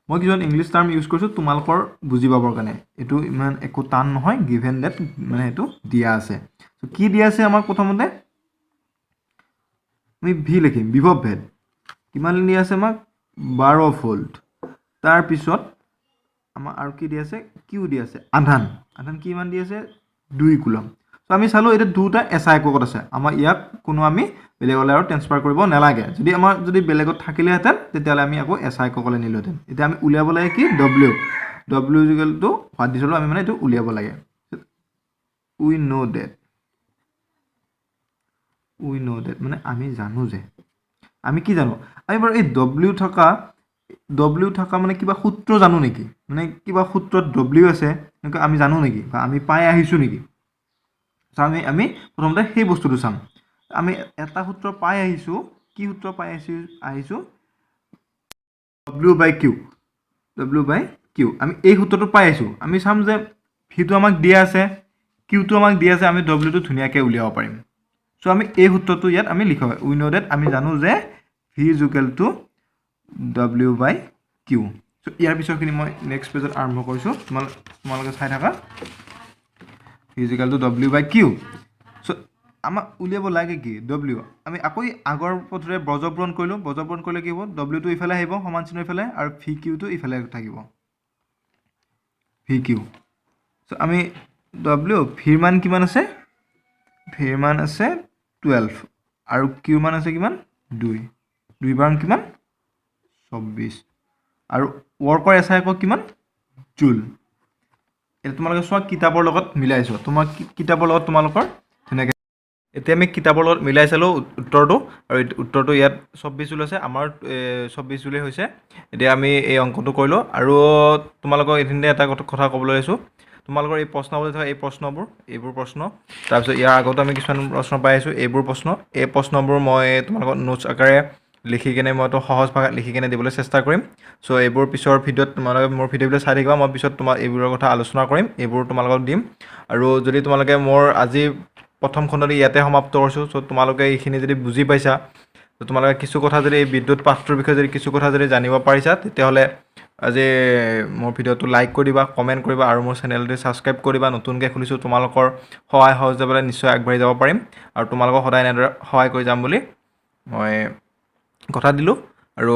মই কিছুমান ইংলিছ টাৰ্ম ইউজ কৰিছোঁ তোমালোকৰ বুজি পাবৰ কাৰণে এইটো ইমান একো টান নহয় গিভেন ডেট মানে এইটো দিয়া আছে তো কি দিয়া আছে আমাক প্ৰথমতে আমি ভি লিখিম বিভৱ ভেদ কিমান দিয়া আছে আমাক 12 ভোল্ট তাৰপিছত আমাৰ আৰু কি দি আছে কিউ দি আছে আধান কিমান দি আছে 2 কুলম তো আমি চালো এটা দুটা এসআই এককত আছে আমাৰ ইয়াক কোনো আমি বেলেগলৈ আৰু ট্ৰান্সফাৰ কৰিব নালাগে যদি বেলেগত থাকিলেহেঁতেন তেতিয়াহ'লে আমি আকৌ এসআই এককলৈ নিলোহেঁতেন এতিয়া আমি উলিয়াব লাগে কি ডব্লিউ ইকুৱেলটো হোৱাট দিছিলোঁ আমি মানে এইটো উলিয়াব লাগে উই নো ডেট মানে আমি জানো যে আমি কি জানো আমি বাৰু এই ডব্লিউ থকা মানে কিবা সূত্ৰ জানো নেকি মানে কিবা সূত্ৰত ডব্লিউ আছে এনেকৈ আমি জানো নেকি বা আমি পাই আহিছোঁ নেকি আমি প্ৰথমতে সেই বস্তুটো চাম আমি এটা সূত্ৰ পাই আহিছোঁ কি সূত্ৰ পাই আহিছোঁ ডব্লিউ বাই কিউ আমি এই সূত্ৰটো পাই আহিছোঁ আমি চাম যে ভিটো আমাক দিয়া আছে কিউটো আমাক দিয়া আছে আমি ডব্লিউটো ধুনীয়াকৈ উলিয়াব পাৰিম চ' আমি এই সূত্ৰটো ইয়াত আমি লিখা হয় উই নো ডেট আমি জানো যে V is equal to W by Q চ' ইয়াৰ পিছৰখিনি মই নেক্সট পেজত আৰম্ভ কৰিছোঁ তোমালোকে চাই থাকা V is equal to W by Q চ' আমাক উলিয়াব লাগে কি ডব্লিউ আমি আকৌ আগৰ পথৰে বজ্ৰপূৰণ কৰিলে কি হ'ব ডব্লিউটো ইফালে আহিব সমান চিহ্ন ইফালে আৰু ভি কিউটো ইফালে থাকিব ভি কিউ চ' আমি ডব্লিউ ভিৰ মান কিমান আছে 12 আৰু কিউৰ মান আছে কিমান 2 বাৰ কিমান 24 আৰু ৱৰ্কৰ এছআই আকৌ কিমান জুল এতিয়া তোমালোকে চোৱা কিতাপৰ লগত মিলাইছোঁ কিতাপৰ লগত তোমালোকৰ ধুনীয়াকৈ এতিয়া আমি কিতাপৰ লগত মিলাই চালোঁ উত্তৰটো আৰু উত্তৰটো ইয়াত 24 জুল আছে আমাৰ 24 জুলেই হৈছে এতিয়া আমি এই অংকটো কৰিলোঁ আৰু তোমালোকক এইখিনিতে এটা কথা ক'বলৈ লৈছোঁ তোমালোকৰ এই প্ৰশ্নবোৰ থকা এইবোৰ প্ৰশ্ন তাৰপিছত ইয়াৰ আগতো আমি কিছুমান প্ৰশ্ন পাই আছোঁ এইবোৰ এই প্ৰশ্নবোৰ মই তোমালোকক নোটছ আকাৰে লিখি কেনে মইতো সহজ ভাষাত লিখি কেনে দিবলৈ চেষ্টা কৰিম চ' এইবোৰ পিছৰ ভিডিঅ'ত তোমালোকে মোৰ ভিডিঅ'বিলাক চাই থাকিবা মই পিছত এইবোৰৰ কথা আলোচনা কৰিম এইবোৰ তোমালোকক দিম আৰু যদি তোমালোকে মোৰ আজি প্ৰথম খণ্ডটো ইয়াতে সমাপ্ত কৰিছোঁ চ' তোমালোকে এইখিনি যদি বুজি পাইছা তো তোমালোকে কিছু কথা যদি এই বিদ্যুৎ পাঠটোৰ বিষয়ে যদি কিছু কথা যদি জানিব পাৰিছা তেতিয়াহ'লে আজি মোৰ ভিডিঅ'টো লাইক কৰি দিবা কমেণ্ট কৰিবা আৰু মোৰ চেনেলটো ছাবস্ক্ৰাইব কৰিবা নতুনকৈ খুলিছোঁ তোমালোকৰ সহায় সহযোগিতাৰে নিশ্চয় আগবাঢ়ি যাব পাৰিম আৰু তোমালোকক সদায় এনেদৰে সহায় কৰি যাম বুলি মই কথা দিলোঁ আৰু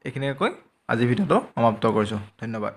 এইখিনিয়ে কৈ আজি ভিডিঅ'টো সমাপ্ত কৰিছোঁ ধন্যবাদ